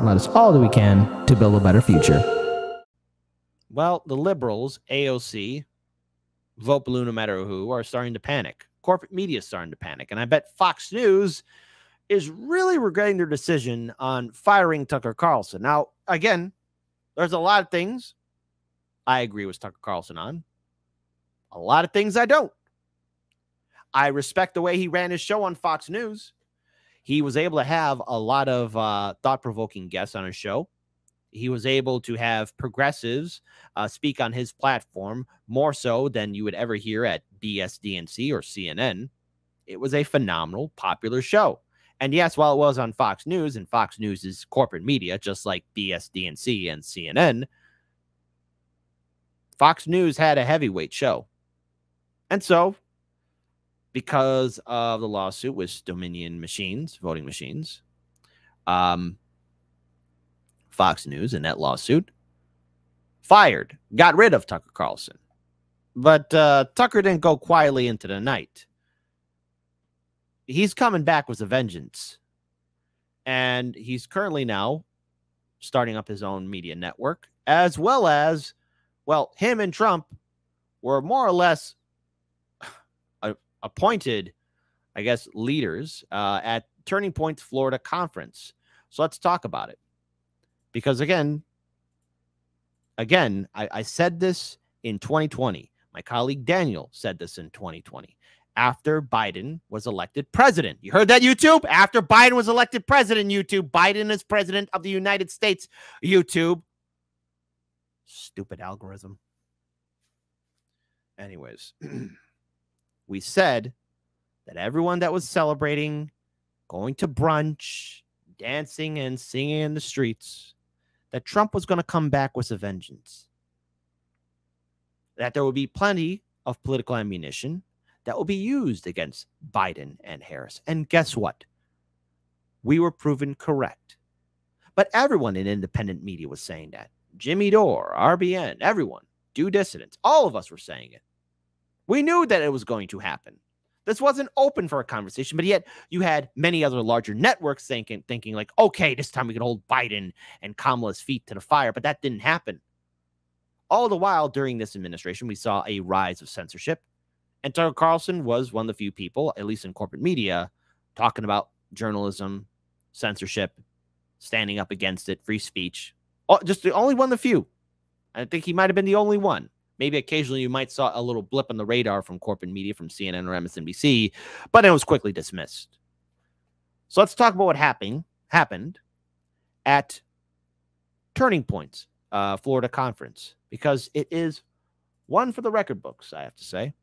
and let us all do we can to build a better future. Well, the liberals, AOC, vote blue no matter who, are starting to panic. Corporate media is starting to panic. And I bet Fox News is really regretting their decision on firing Tucker Carlson. Now, again, there's a lot of things I agree with Tucker Carlson on. A lot of things I don't. I respect the way he ran his show on Fox News. He was able to have a lot of thought-provoking guests on his show. He was able to have progressives speak on his platform more so than you would ever hear at BSDNC or CNN. It was a phenomenal, popular show. And yes, while it was on Fox News, and Fox News is corporate media, just like BSDNC and CNN, Fox News had a heavyweight show. And so, because of the lawsuit with Dominion machines, voting machines, Fox News in that lawsuit got rid of Tucker Carlson. But Tucker didn't go quietly into the night. He's coming back with a vengeance. And he's currently now starting up his own media network, as well as, well, him and Trump were more or less appointed, I guess, leaders at Turning Point Florida conference. So let's talk about it. Because again, I said this in 2020. My colleague Daniel said this in 2020. After Biden was elected president. You heard that, YouTube? After Biden was elected president, YouTube. Biden is president of the United States, YouTube. Stupid algorithm. Anyways, we said that everyone that was celebrating, going to brunch, dancing and singing in the streets, that Trump was going to come back with a vengeance. That there would be plenty of political ammunition that will be used against Biden and Harris. And guess what? We were proven correct. But everyone in independent media was saying that. Jimmy Dore, RBN, everyone, Due Dissidents, all of us were saying it. We knew that it was going to happen. This wasn't open for a conversation, but yet you had many other larger networks thinking like, okay, this time we can hold Biden and Kamala's feet to the fire, but that didn't happen. All the while during this administration, we saw a rise of censorship, and Tucker Carlson was one of the few people, at least in corporate media, talking about journalism, censorship, standing up against it, free speech. Just the only one of the few. I think he might have been the only one. Maybe occasionally you might saw a little blip on the radar from corporate media, from CNN or MSNBC, but it was quickly dismissed. So let's talk about what happened at Turning Points, Florida conference, because it is one for the record books, I have to say.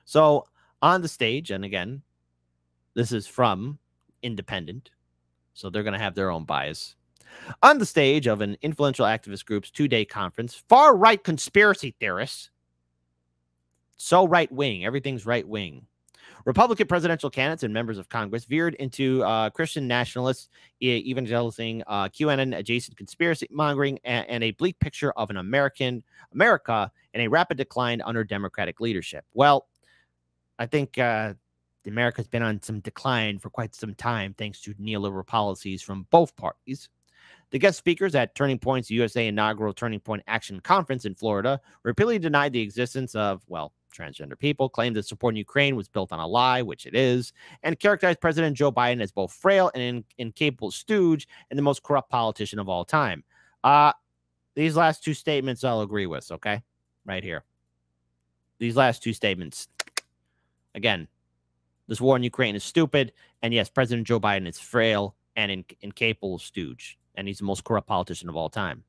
So on the stage, and again, this is from Independent, so they're going to have their own bias. On the stage of an influential activist group's two-day conference, far-right conspiracy theorists, so right-wing, everything's right-wing, Republican presidential candidates and members of Congress veered into Christian nationalists, evangelizing, QAnon-adjacent conspiracy mongering, and a bleak picture of an America in a rapid decline under Democratic leadership. Well, I think America's been on some decline for quite some time, thanks to neoliberal policies from both parties. The guest speakers at Turning Point's USA inaugural Turning Point Action Conference in Florida repeatedly denied the existence of, well, transgender people, claimed that supporting Ukraine was built on a lie, which it is, and characterized President Joe Biden as both frail and incapable stooge and the most corrupt politician of all time. These last two statements I'll agree with, okay? Right here. These last two statements. Again, this war in Ukraine is stupid, and yes, President Joe Biden is frail and incapable stooge, and he's the most corrupt politician of all time.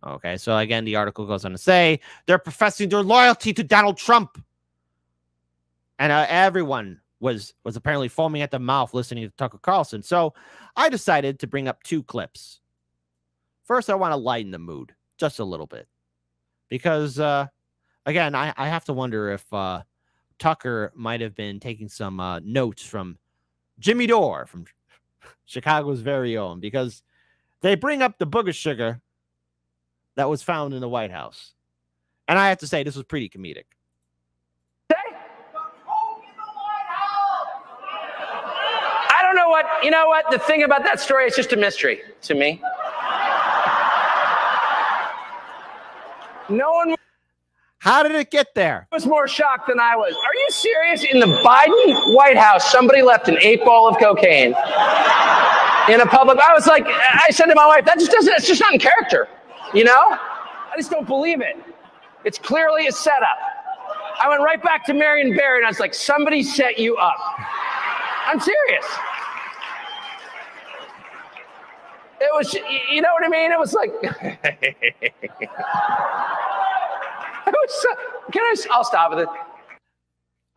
Okay, so again, the article goes on to say they're professing their loyalty to Donald Trump. And everyone was apparently foaming at the mouth listening to Tucker Carlson. So I decided to bring up two clips. First, I want to lighten the mood just a little bit. Because, again, I have to wonder if Tucker might have been taking some notes from Jimmy Dore, from Chicago's very own. Because they bring up the booger sugar that was found in the White House. And I have to say, this was pretty comedic. I don't know what? You know what? The thing about that story is just a mystery to me. No one How did it get there? was more shocked than I was. Are you serious? In the Biden White House, somebody left an 8-ball of cocaine in a public. I was like, I said to my wife, that just doesn't, it's just not in character. You know? I just don't believe it. It's clearly a setup. I went right back to Marion Barry and I was like, somebody set you up. I'm serious. It was, you know what I mean? It was like, I'll stop with it.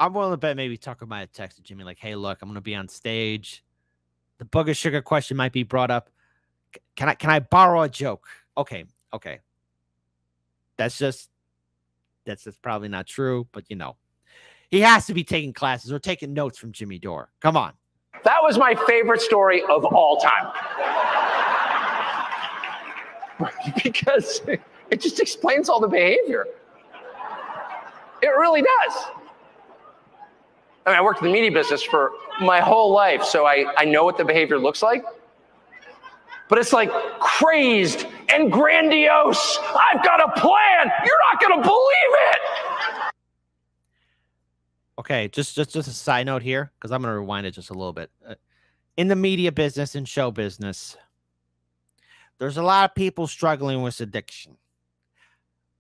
I'm willing to bet maybe Tucker might have texted Jimmy like, hey, look, I'm going to be on stage. The booger sugar question might be brought up. Can I borrow a joke? Okay. That's just probably not true, but you know, he has to be taking classes or taking notes from Jimmy Dore. Come on. That was my favorite story of all time. Because it just explains all the behavior. It really does. I mean, I worked in the media business for my whole life, so I know what the behavior looks like. But it's like crazed and grandiose. I've got a plan. You're not going to believe it. Okay, just a side note here, because I'm going to rewind it just a little bit. In the media business and show business, there's a lot of people struggling with addiction.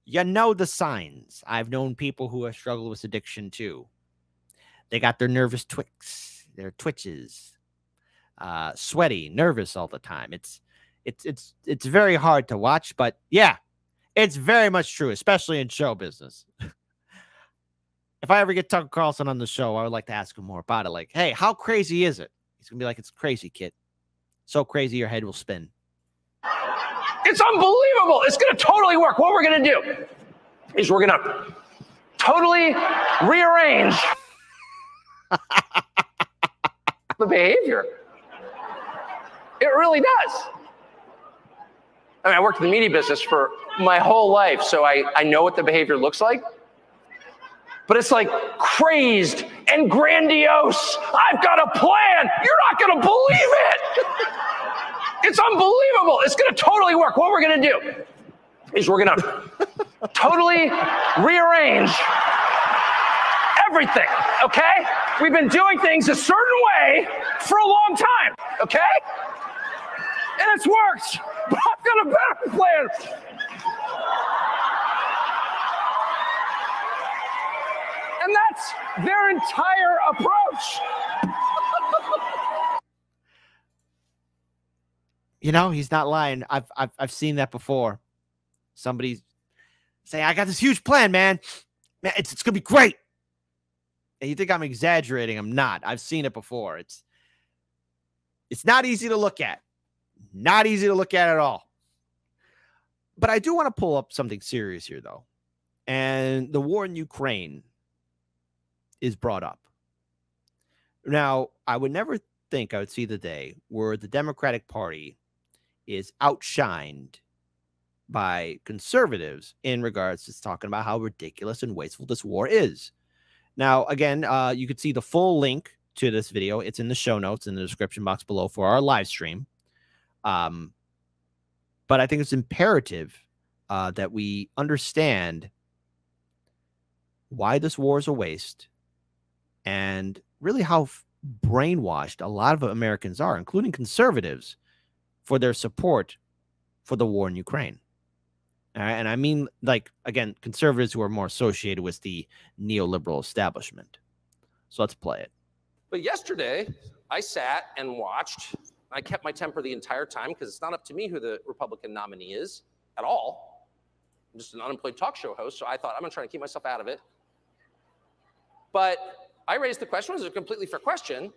You know the signs. I've known people who have struggled with addiction too. They got their nervous twicks, their twitches, sweaty, nervous all the time. It's very hard to watch, but yeah, it's very much true, especially in show business. If I ever get Tucker Carlson on the show, I would like to ask him more about it. Like, hey, how crazy is it? He's gonna be like, it's crazy, kid. So crazy your head will spin. It's unbelievable. It's going to totally work. What we're going to do is we're going to totally rearrange the behavior. It really does. I mean, I worked in the media business for my whole life, so I know what the behavior looks like. But it's like crazed and grandiose. I've got a plan. You're not going to believe it. It's unbelievable. It's going to totally work. What we're going to do is we're going to totally rearrange everything, okay? We've been doing things a certain way for a long time, okay? And it's worked, but I've got a better plan. And that's their entire approach. You know, he's not lying. I've seen that before. Somebody say, I got this huge plan, man. Man, it's gonna be great. And you think I'm exaggerating? I'm not. I've seen it before. It's not easy to look at. Not easy to look at all. But I do want to pull up something serious here, though. And the war in Ukraine is brought up. Now, I would never think I would see the day where the Democratic Party is outshined by conservatives in regards to talking about how ridiculous and wasteful this war is. Now, again, you could see the full link to this video. It's in the show notes in the description box below for our live stream. But I think it's imperative that we understand why this war is a waste and really how brainwashed a lot of Americans are, including conservatives, for their support for the war in Ukraine. All right? And I mean, like, again, conservatives who are more associated with the neoliberal establishment. So let's play it. But yesterday, I sat and watched. I kept my temper the entire time because it's not up to me who the Republican nominee is at all. I'm just an unemployed talk show host, so I thought I'm going to try to keep myself out of it. But I raised the question, it was a completely fair question.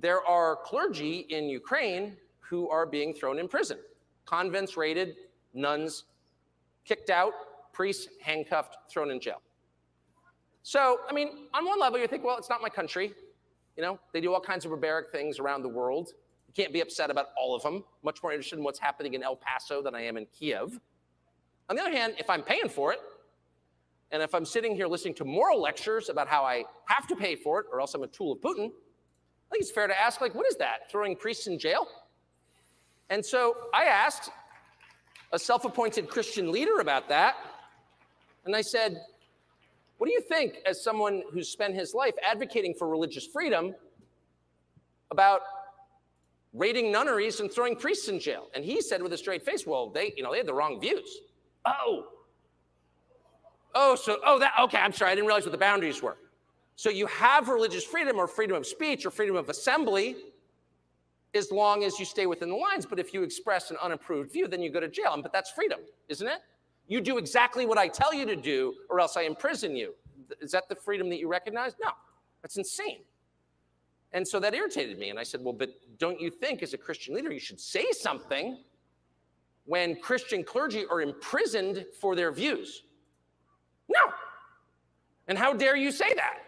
There are clergy in Ukraine who are being thrown in prison. Convents raided, nuns kicked out, priests handcuffed, thrown in jail. So, I mean, on one level, you think, well, it's not my country. You know, they do all kinds of barbaric things around the world. You can't be upset about all of them. Much more interested in what's happening in El Paso than I am in Kiev. On the other hand, if I'm paying for it, and if I'm sitting here listening to moral lectures about how I have to pay for it or else I'm a tool of Putin, think it's fair to ask, like, what is that? Throwing priests in jail? And so I asked a self-appointed Christian leader about that. And I said, what do you think, as someone who's spent his life advocating for religious freedom, about raiding nunneries and throwing priests in jail? And he said with a straight face, well, they had the wrong views. Okay, I'm sorry, I didn't realize what the boundaries were. So you have religious freedom or freedom of speech or freedom of assembly as long as you stay within the lines. But if you express an unapproved view, then you go to jail. But that's freedom, isn't it? You do exactly what I tell you to do, or else I imprison you. Is that the freedom that you recognize? No, that's insane. And so that irritated me. And I said, well, but don't you think as a Christian leader, you should say something when Christian clergy are imprisoned for their views? No. And how dare you say that?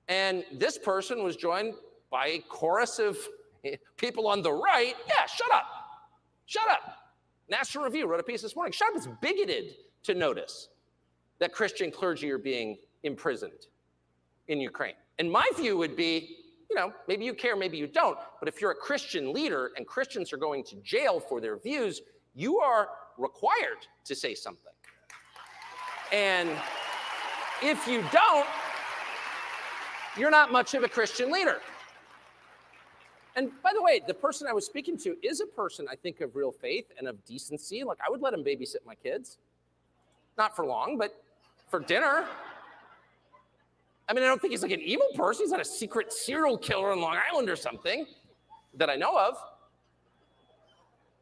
And this person was joined by a chorus of people on the right. Yeah, shut up. Shut up. National Review wrote a piece this morning. Shut up. It's bigoted to notice that Christian clergy are being imprisoned in Ukraine. And my view would be, maybe you care, maybe you don't. But if you're a Christian leader and Christians are going to jail for their views, you are required to say something. And if you don't, you're not much of a Christian leader. And by the way, the person I was speaking to is a person, I think, of real faith and of decency. Like, I would let him babysit my kids. Not for long, but for dinner. I mean, I don't think he's like an evil person. He's not a secret serial killer on Long Island or something that I know of.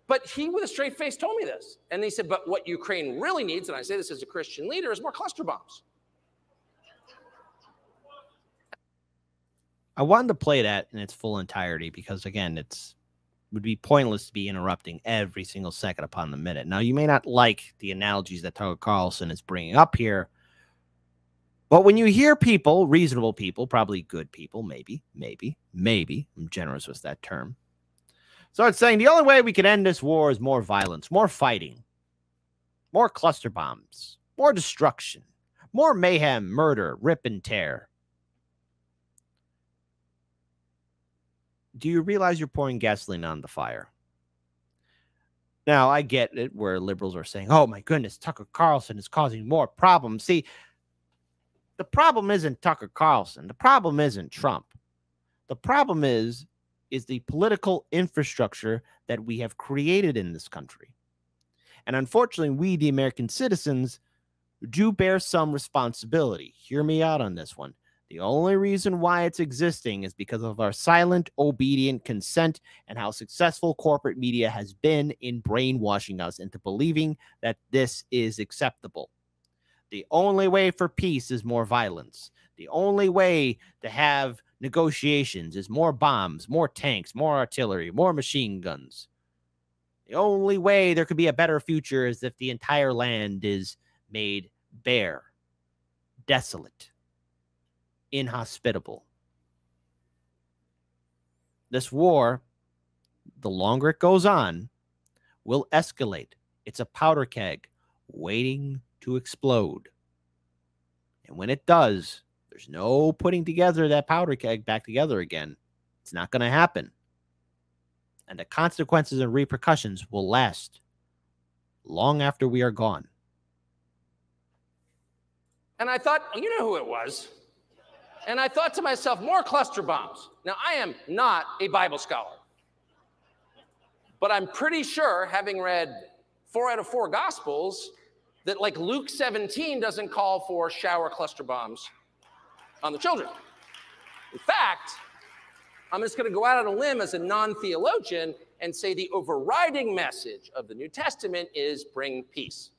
But he, with a straight face, told me this. And he said, but what Ukraine really needs, and I say this as a Christian leader, is more cluster bombs. I wanted to play that in its full entirety because, again, would be pointless to be interrupting every single second upon the minute. Now, you may not like the analogies that Tucker Carlson is bringing up here, but when you hear people, reasonable people, probably good people, maybe, I'm generous with that term, start saying the only way we can end this war is more violence, more fighting, more cluster bombs, more destruction, more mayhem, murder, rip and tear. Do you realize you're pouring gasoline on the fire? Now, I get it where liberals are saying, oh my goodness, Tucker Carlson is causing more problems. See, the problem isn't Tucker Carlson. The problem isn't Trump. The problem is the political infrastructure that we have created in this country. And unfortunately, we, the American citizens, do bear some responsibility. Hear me out on this one. The only reason why it's existing is because of our silent, obedient consent and how successful corporate media has been in brainwashing us into believing that this is acceptable. The only way for peace is more violence. The only way to have negotiations is more bombs, more tanks, more artillery, more machine guns. The only way there could be a better future is if the entire land is made bare, desolate, inhospitable. This war, the longer it goes on, will escalate. It's a powder keg waiting to explode. And when it does, there's no putting together that powder keg back together again. It's not going to happen. And the consequences and repercussions will last long after we are gone. And I thought, you know who it was. And I thought to myself, more cluster bombs. Now, I am not a Bible scholar. But I'm pretty sure, having read 4 out of 4 Gospels, that like Luke 17 doesn't call for shower cluster bombs on the children. In fact, I'm just going to go out on a limb as a non-theologian and say the overriding message of the New Testament is bring peace.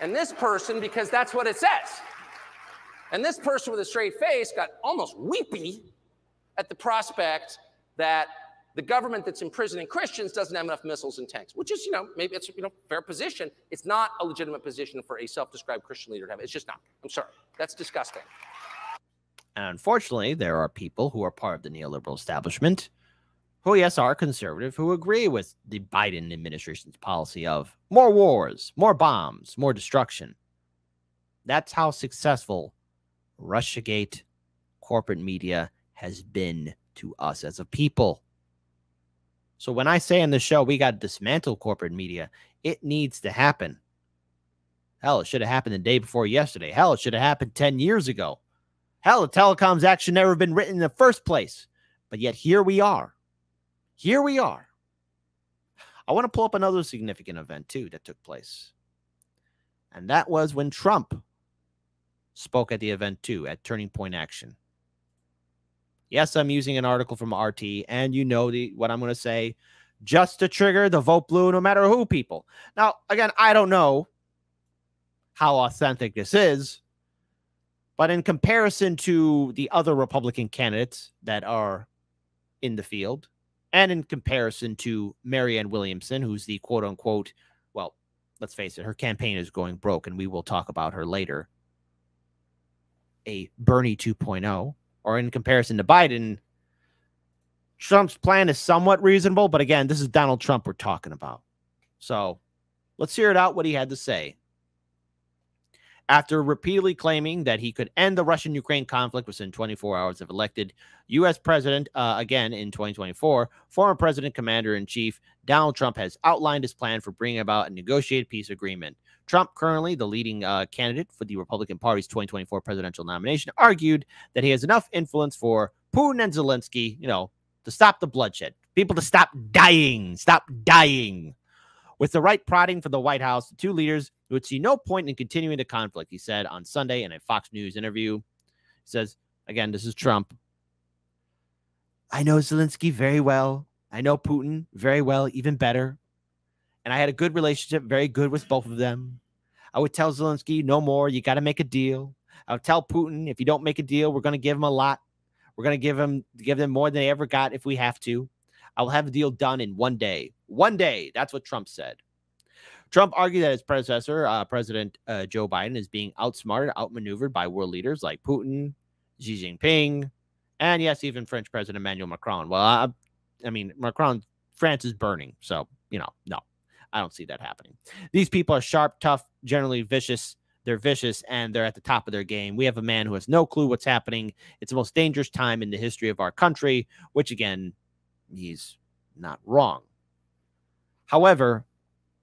And this person, because that's what it says. And this person with a straight face got almost weepy at the prospect that the government that's imprisoning Christians doesn't have enough missiles and tanks, which is, maybe it's, fair position. It's not a legitimate position for a self-described Christian leader to have. It's just not. I'm sorry. That's disgusting. And unfortunately, there are people who are part of the neoliberal establishment who, yes, are conservative, who agree with the Biden administration's policy of more wars, more bombs, more destruction. That's how successful Russiagate, corporate media has been to us as a people. So when I say on the show, we got to dismantle corporate media, it needs to happen. Hell, it should have happened the day before yesterday. Hell, it should have happened 10 years ago. Hell, the Telecoms Act should never have been written in the first place. But yet here we are. Here we are. I want to pull up another significant event, too, that took place. And that was when Trump spoke at the event, too, at Turning Point Action. Yes, I'm using an article from RT, and you know what I'm going to say, just to trigger the vote blue no matter who people. Now, again, I don't know how authentic this is, but in comparison to the other Republican candidates that are in the field, and in comparison to Marianne Williamson, who's the quote-unquote, well, let's face it, her campaign is going broke, and we will talk about her later, a Bernie 2.0, or in comparison to Biden, Trump's plan is somewhat reasonable, but again, this is Donald Trump we're talking about. So let's hear it out what he had to say. After repeatedly claiming that he could end the Russian-Ukraine conflict within 24 hours of elected U.S. president again in 2024, former President Commander-in-Chief Donald Trump has outlined his plan for bringing about a negotiated peace agreement. Trump, currently the leading candidate for the Republican Party's 2024 presidential nomination, argued that he has enough influence for Putin and Zelensky, to stop the bloodshed. People to stop dying. Stop dying. With the right prodding from the White House, the two leaders would see no point in continuing the conflict, he said on Sunday in a Fox News interview. He says, again, this is Trump. I know Zelensky very well. I know Putin very well, even better. And I had a good relationship, very good with both of them. I would tell Zelensky, no more, you got to make a deal. I would tell Putin, if you don't make a deal, we're going to give him a lot. We're going to give them more than they ever got if we have to. I will have the deal done in 1 day. 1 day. That's what Trump said. Trump argued that his predecessor, President Joe Biden, is being outsmarted, outmaneuvered by world leaders like Putin, Xi Jinping, and yes, even French President Emmanuel Macron. Well, I mean, Macron, France is burning. So, no, I don't see that happening. These people are sharp, tough, generally vicious. They're vicious, and they're at the top of their game. We have a man who has no clue what's happening. It's the most dangerous time in the history of our country, which, again, he's not wrong. However,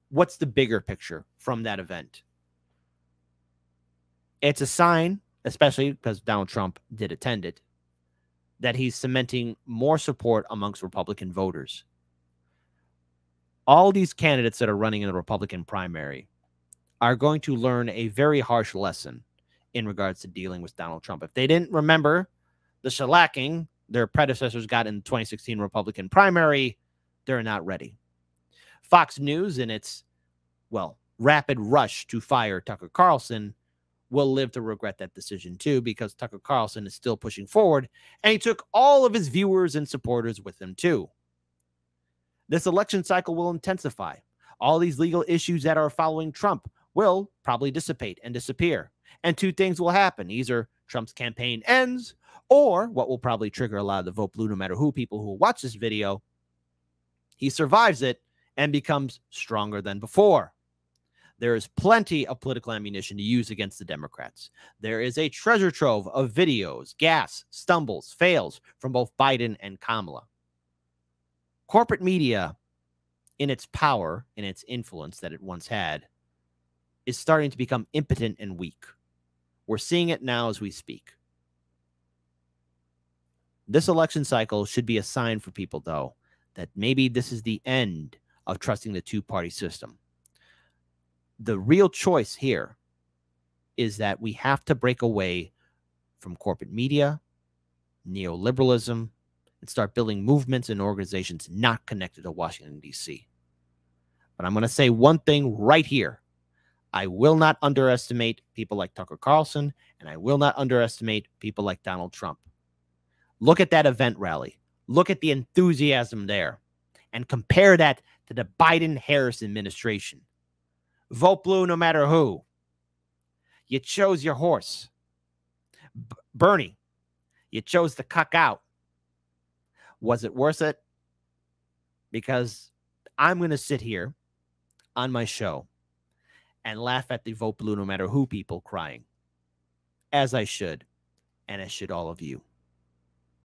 what's the bigger picture from that event? It's a sign, especially because Donald Trump did attend it, that he's cementing more support amongst Republican voters. All these candidates that are running in the Republican primary are going to learn a very harsh lesson in regards to dealing with Donald Trump. If they didn't remember the shellacking their predecessors got in the 2016 Republican primary, they're not ready. Fox News, in its, rapid rush to fire Tucker Carlson, will live to regret that decision too, because Tucker Carlson is still pushing forward, and he took all of his viewers and supporters with him too. This election cycle will intensify. All these legal issues that are following Trump will probably dissipate and disappear. And two things will happen. Either Trump's campaign ends, or what will probably trigger a lot of the vote blue no matter who people who watch this video, he survives it and becomes stronger than before. There is plenty of political ammunition to use against the Democrats. There is a treasure trove of videos, gas, stumbles, fails from both Biden and Kamala. Corporate media, in its power, in its influence that it once had, is starting to become impotent and weak. We're seeing it now as we speak. This election cycle should be a sign for people, though, that maybe this is the end of trusting the two-party system. The real choice here is that we have to break away from corporate media, neoliberalism, and start building movements and organizations not connected to Washington, D.C. But I'm going to say one thing right here. I will not underestimate people like Tucker Carlson, and I will not underestimate people like Donald Trump. Look at that event rally. Look at the enthusiasm there, and compare that to the Biden-Harris administration. Vote blue no matter who. You chose your horse. Bernie, you chose to cuck out. Was it worth it? Because I'm going to sit here on my show and laugh at the vote blue no matter who people crying, as I should, and as should all of you.